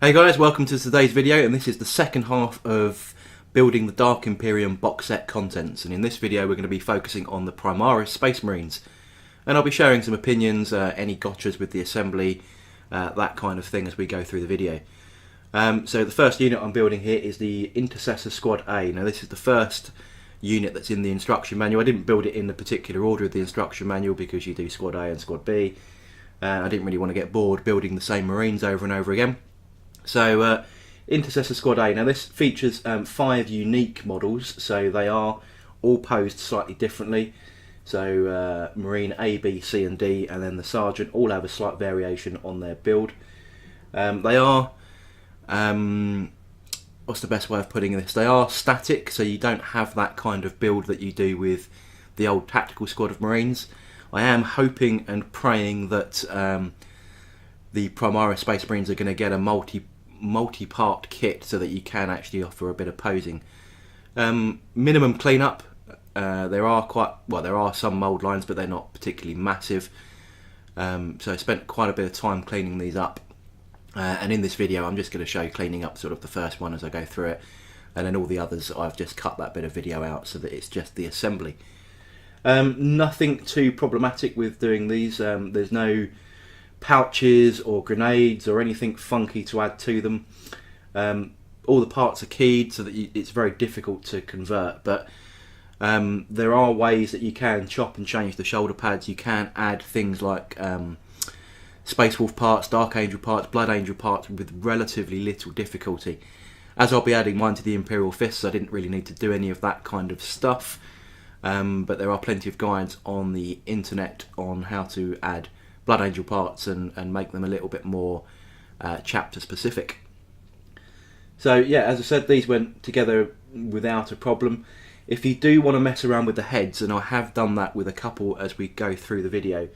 Hey guys, welcome to today's video, and this is the second half of building the Dark Imperium box set contents. And in this video we're going to be focusing on the Primaris Space Marines, and I'll be sharing some opinions, any gotchas with the assembly, that kind of thing as we go through the video. So the first unit I'm building here is the Intercessor Squad A. Now this is the first unit that's in the instruction manual. I didn't build it in the particular order of the instruction manual because you do Squad A and Squad B. I didn't really want to get bored building the same Marines over and over again. So Intercessor Squad A, now this features 5 unique models, so they are all posed slightly differently. So Marine A, B, C and D, and then the Sergeant all have a slight variation on their build. They are, what's the best way of putting this? They are static, so you don't have that kind of build that you do with the old tactical squad of Marines. I am hoping and praying that the Primaris Space Marines are going to get a multi-part kit so that you can actually offer a bit of posing. Minimum cleanup. There are some mould lines, but they're not particularly massive. So I spent quite a bit of time cleaning these up. And in this video I'm just going to show you cleaning up sort of the first one as I go through it, and then all the others I've just cut that bit of video out so that it's just the assembly. Nothing too problematic with doing these. There's no pouches or grenades or anything funky to add to them. All the parts are keyed so that it's very difficult to convert, but there are ways that you can chop and change the shoulder pads. You can add things like Space Wolf parts, Dark Angel parts, Blood Angel parts with relatively little difficulty. As I'll be adding mine to the Imperial Fists, I didn't really need to do any of that kind of stuff, but there are plenty of guides on the internet on how to add Blood Angel parts and make them a little bit more chapter specific. So yeah, as I said, these went together without a problem. If you do want to mess around with the heads, and I have done that with a couple as we go through the video,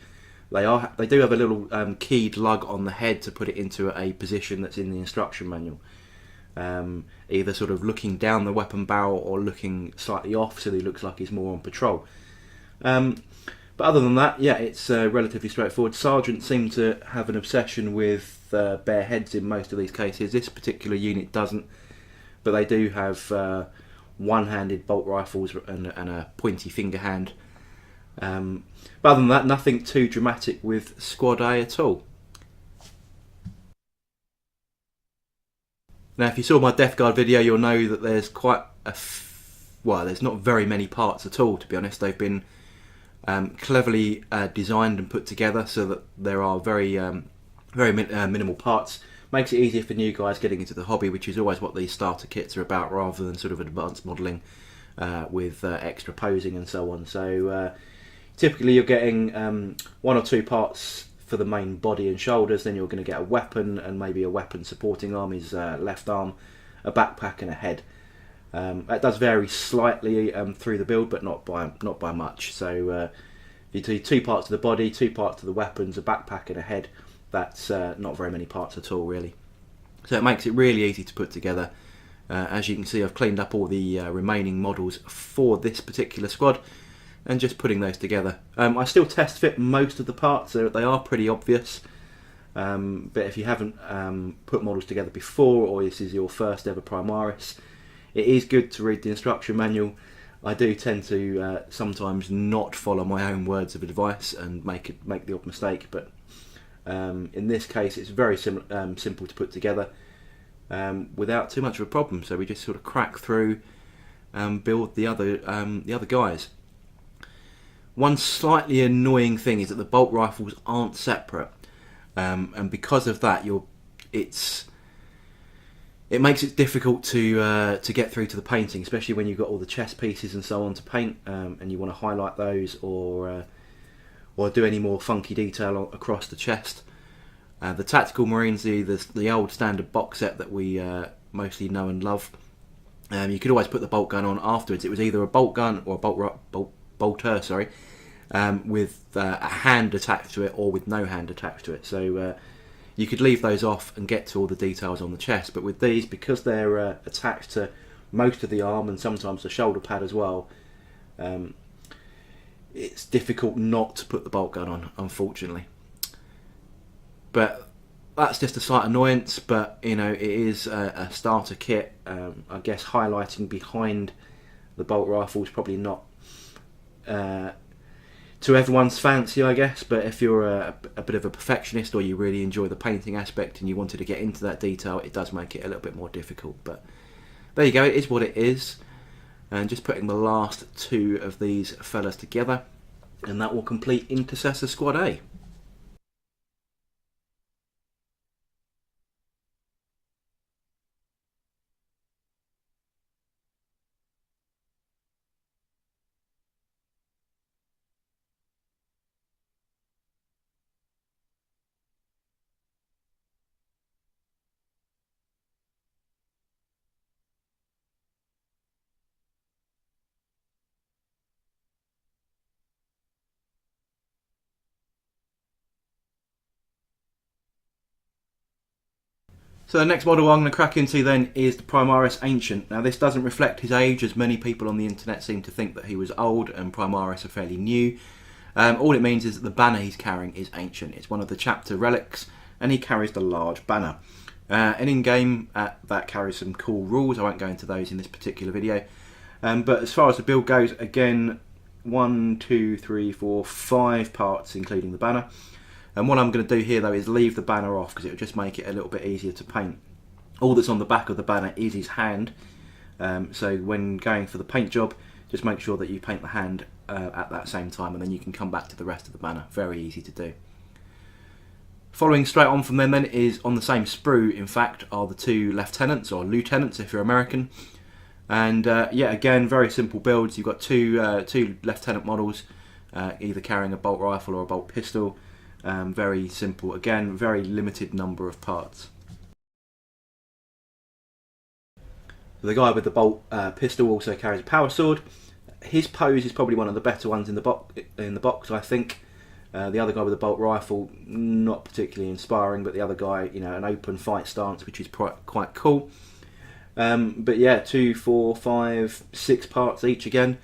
they do have a little keyed lug on the head to put it into a position that's in the instruction manual. Either sort of looking down the weapon barrel or looking slightly off so that he looks like he's more on patrol. But other than that, yeah, it's relatively straightforward. Sergeant seem to have an obsession with bare heads in most of these cases. This particular unit doesn't, but they do have one-handed bolt rifles and a pointy finger hand. But other than that, nothing too dramatic with Squad A at all. Now, if you saw my Death Guard video, you'll know that there's quite there's not very many parts at all, to be honest. They've been cleverly designed and put together so that there are very minimal parts. Makes it easier for new guys getting into the hobby, which is always what these starter kits are about, rather than sort of advanced modelling with extra posing and so on. So typically you're getting 1 or 2 parts for the main body and shoulders, then you're going to get a weapon and maybe a weapon supporting arm, his left arm, a backpack and a head. That does vary slightly through the build, but not by much. So you do 2 parts of the body, 2 parts of the weapons, a backpack and a head. That's not very many parts at all, really. So it makes it really easy to put together. As you can see, I've cleaned up all the remaining models for this particular squad and just putting those together. I still test fit most of the parts, so they are pretty obvious. But if you haven't put models together before, or this is your first ever Primaris, it is good to read the instruction manual. I do tend to sometimes not follow my own words of advice and make the odd mistake, but in this case it's very simple to put together without too much of a problem. So we just sort of crack through and build the other guys. One slightly annoying thing is that the bolt rifles aren't separate, and because of that it makes it difficult to get through to the painting, especially when you've got all the chest pieces and so on to paint, and you want to highlight those or do any more funky detail across the chest. The Tactical Marines, the old standard box set that we mostly know and love, you could always put the bolt gun on afterwards. It was either a bolt gun or a bolter, with a hand attached to it or with no hand attached to it. So you could leave those off and get to all the details on the chest, but with these, because they're attached to most of the arm and sometimes the shoulder pad as well, it's difficult not to put the bolt gun on, unfortunately. But That's just a slight annoyance, but you know, it is a starter kit. I guess highlighting behind the bolt rifle is probably not to everyone's fancy, I guess, but if you're a bit of a perfectionist, or you really enjoy the painting aspect and you wanted to get into that detail, it does make it a little bit more difficult. But there you go, it is what it is. And just putting the last two of these fellas together, and that will complete Intercessor Squad A. So the next model I'm going to crack into then is the Primaris Ancient. Now this doesn't reflect his age, as many people on the internet seem to think that he was old and Primaris are fairly new. All it means is that the banner he's carrying is ancient. It's one of the chapter relics, and he carries the large banner. And in game, that carries some cool rules. I won't go into those in this particular video. But as far as the build goes, again, 1, 2, 3, 4, 5 parts including the banner. And what I'm going to do here though is leave the banner off, because it will just make it a little bit easier to paint. All that's on the back of the banner is his hand. So when going for the paint job, just make sure that you paint the hand at that same time, and then you can come back to the rest of the banner. Very easy to do. Following straight on from then is, on the same sprue in fact, are the two lieutenants, or lieutenants if you're American. And yeah, again, very simple builds. You've got two lieutenant models, either carrying a bolt rifle or a bolt pistol. Very simple, again, very limited number of parts. The guy with the bolt pistol also carries a power sword. His pose is probably one of the better ones in the box, I think. The other guy with the bolt rifle, not particularly inspiring, but the other guy, you know, an open fight stance, which is quite cool. But yeah, 2, 4, 5, 6 parts each again.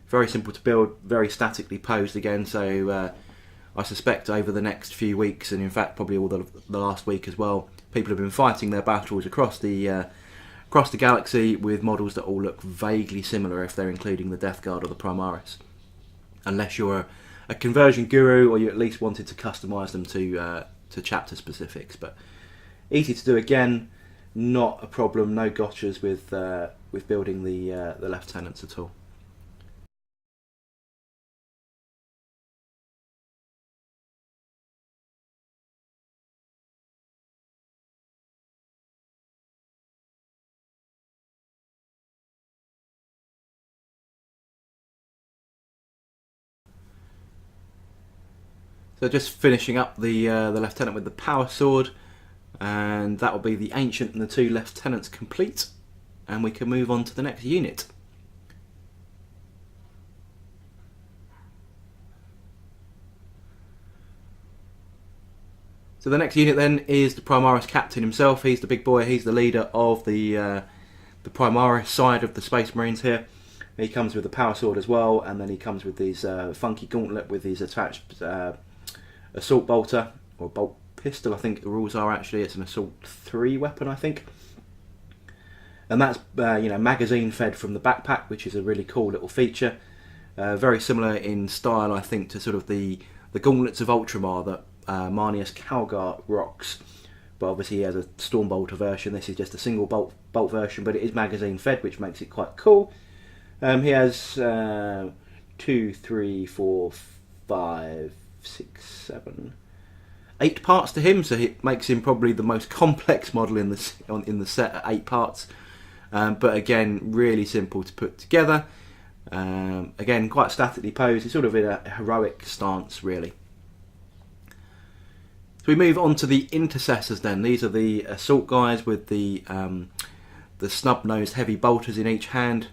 Very simple to build, very statically posed again, so I suspect over the next few weeks, and in fact probably all the last week as well, people have been fighting their battles across the galaxy with models that all look vaguely similar, if they're including the Death Guard or the Primaris. Unless you're a conversion guru, or you at least wanted to customise them to chapter specifics. But easy to do again, not a problem, no gotchas with building the lieutenants at all. So just finishing up the lieutenant with the power sword, and that will be the ancient and the two lieutenants complete, and we can move on to the next unit. So the next unit then is the Primaris captain himself. He's the big boy, he's the leader of the Primaris side of the Space Marines here. He comes with the power sword as well, and then he comes with his funky gauntlet with his attached assault bolter, or bolt pistol I think the rules are actually. It's an assault 3 weapon I think. And that's you know, magazine fed from the backpack, which is a really cool little feature. Very similar in style I think to sort of the gauntlets of Ultramar that Marneus Calgar rocks. But obviously he has a Stormbolter version. This is just a single bolt version, but it is magazine fed, which makes it quite cool. He has 2, 3, 4, 5, 6, 7, 8 parts to him, so it makes him probably the most complex model in the set at 8 parts. But again, really simple to put together. Again, quite statically posed. It's sort of in a heroic stance, really. So we move on to the intercessors then. These are the assault guys with the snub-nosed heavy bolters in each hand,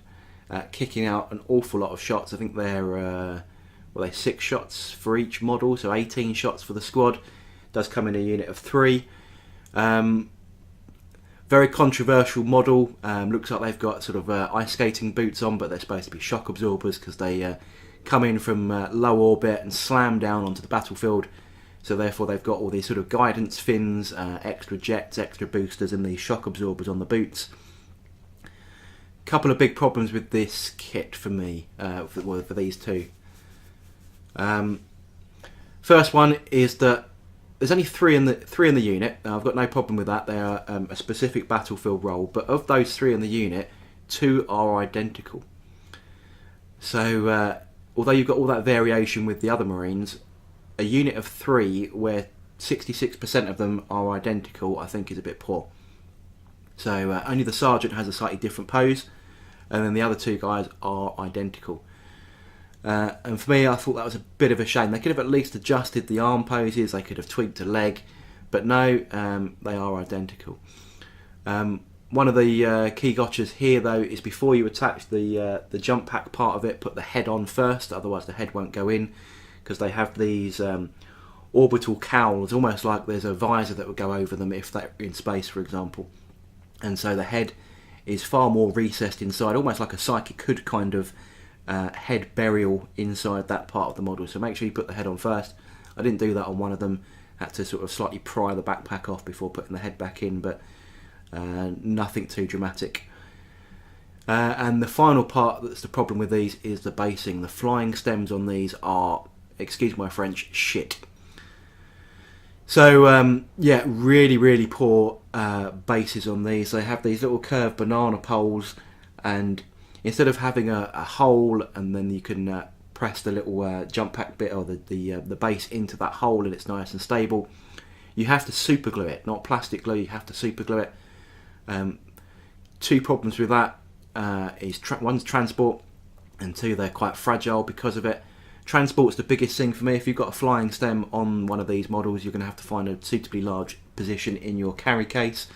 kicking out an awful lot of shots. I think they're 6 shots for each model, so 18 shots for the squad. Does come in a unit of 3. Very controversial model. Looks like they've got sort of ice skating boots on, but they're supposed to be shock absorbers, because they come in from low orbit and slam down onto the battlefield So therefore they've got all these sort of guidance fins, extra jets, extra boosters, and these shock absorbers on the boots. Couple of big problems with this kit for me, for these two. First one is that there's only three in the unit. Now, I've got no problem with that. They are a specific battlefield role, but of those 3 in the unit, 2 are identical. So although you've got all that variation with the other Marines, a unit of 3 where 66% of them are identical, I think is a bit poor. So only the Sergeant has a slightly different pose, and then the other 2 guys are identical. And for me, I thought that was a bit of a shame. They could have at least adjusted the arm poses, they could have tweaked a leg, but no, they are identical. One of the key gotchas here, though, is before you attach the jump pack part of it, put the head on first, otherwise the head won't go in, because they have these orbital cowls, almost like there's a visor that would go over them if they're in space, for example. And so the head is far more recessed inside, almost like a psychic hood kind of head burial inside that part of the model. So make sure you put the head on first. I didn't do that on one of them, had to sort of slightly pry the backpack off before putting the head back in, but nothing too dramatic. And the final part that's the problem with these is the basing. The flying stems on these are, excuse my French, shit. So yeah, really poor bases on these. They have these little curved banana poles, and instead of having a hole and then you can press the little jump pack bit or the base into that hole and it's nice and stable, you have to super glue it, not plastic glue, you have to super glue it. 2 problems with that is one's transport, and 2, they're quite fragile because of it. Transport's the biggest thing for me. If you've got a flying stem on one of these models, you're going to have to find a suitably large position in your carry case,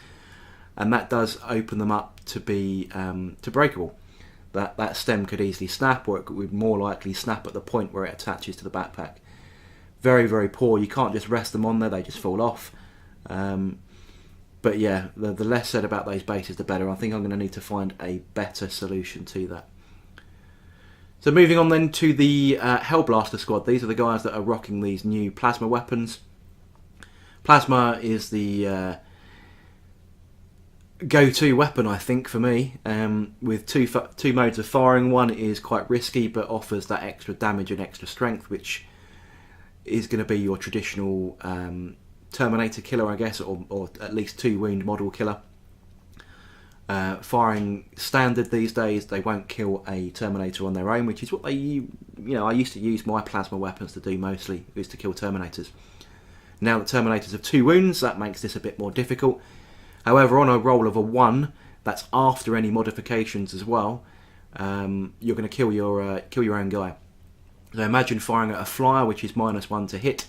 and that does open them up to be to breakable. That stem could easily snap, or it would more likely snap at the point where it attaches to the backpack. Very poor. You can't just rest them on there, they just fall off. But yeah, the less said about those bases the better. I think I'm going to need to find a better solution to that. So moving on then to the Hellblaster squad. These are the guys that are rocking these new plasma weapons. Plasma is the go-to weapon, I think, for me, with two modes of firing. One is quite risky but offers that extra damage and extra strength, which is going to be your traditional Terminator killer, I guess, or at least 2 wound model killer. Firing standard these days, they won't kill a Terminator on their own, which is what I used to use my plasma weapons to do mostly, is to kill Terminators. Now that Terminators have 2 wounds, that makes this a bit more difficult. However, on a roll of a 1, that's after any modifications as well, you're going to kill your own guy. So imagine firing at a flyer, which is -1 to hit.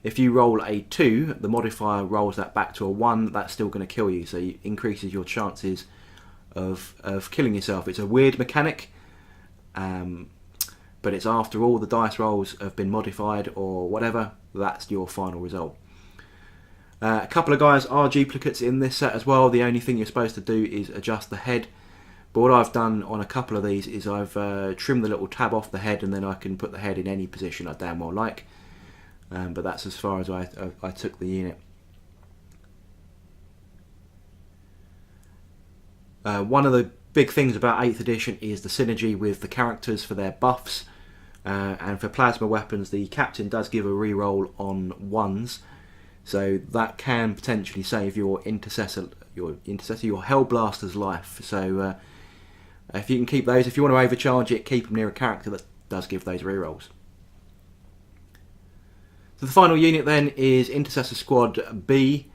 If you roll a 2, the modifier rolls that back to a 1, that's still going to kill you, so it increases your chances of killing yourself. It's a weird mechanic, but it's after all the dice rolls have been modified or whatever, that's your final result. A couple of guys are duplicates in this set as well. The only thing you're supposed to do is adjust the head, but what I've done on a couple of these is I've trimmed the little tab off the head, and then I can put the head in any position I damn well like. But that's as far as I took the unit. One of the big things about 8th edition is the synergy with the characters for their buffs, and for plasma weapons the captain does give a reroll on 1s, so that can potentially save your intercessor, your Hellblaster's life. So if you can keep those, if you want to overcharge it, keep them near a character that does give those rerolls. So the final unit then is Intercessor Squad B.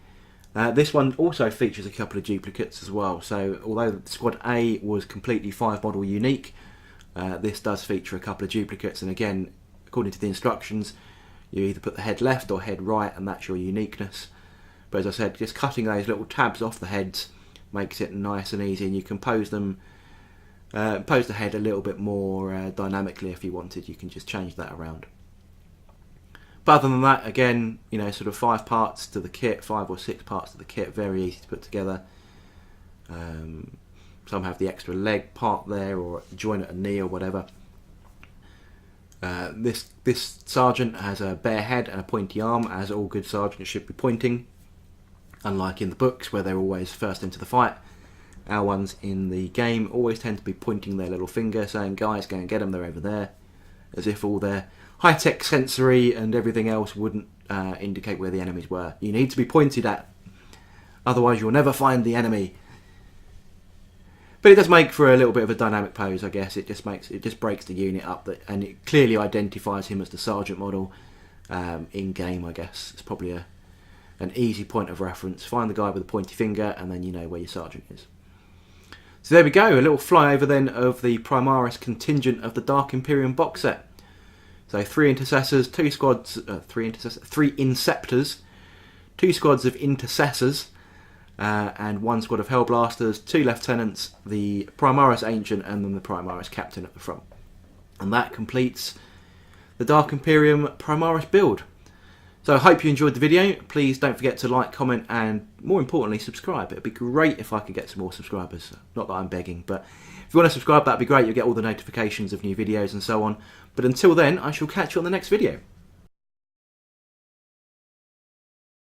This one also features a couple of duplicates as well. So although Squad A was completely 5 model unique, this does feature a couple of duplicates, and again, according to the instructions, you either put the head left or head right, and that's your uniqueness. But as I said, just cutting those little tabs off the heads makes it nice and easy, and you can pose the head a little bit more dynamically if you wanted. You can just change that around. But other than that, again, sort of 5 parts to the kit, 5 or 6 parts to the kit, very easy to put together. Some have the extra leg part there, or join at a knee or whatever. This sergeant has a bare head and a pointy arm, as all good sergeants should be pointing. Unlike in the books, where they're always first into the fight, our ones in the game always tend to be pointing their little finger, saying, "Guys, go and get them, they're over there," as if all their high-tech sensory and everything else wouldn't indicate where the enemies were. You need to be pointed at, otherwise you'll never find the enemy. But it does make for a little bit of a dynamic pose, I guess. It just breaks the unit up, and it clearly identifies him as the sergeant model in game. I guess it's probably an easy point of reference. Find the guy with the pointy finger, and then you know where your sergeant is. So there we go, a little flyover then of the Primaris contingent of the Dark Imperium box set. So 3 intercessors, 3 inceptors, 2 squads of intercessors, and 1 squad of hellblasters, 2 lieutenants, the Primaris ancient, and then the Primaris captain at the front. And that completes the Dark Imperium Primaris build. So I hope you enjoyed the video. Please don't forget to like, comment, and more importantly, subscribe. It'd be great if I could get some more subscribers. Not that I'm begging, but if you want to subscribe, that'd be great. You'll get all the notifications of new videos and so on. But until then, I shall catch you on the next video.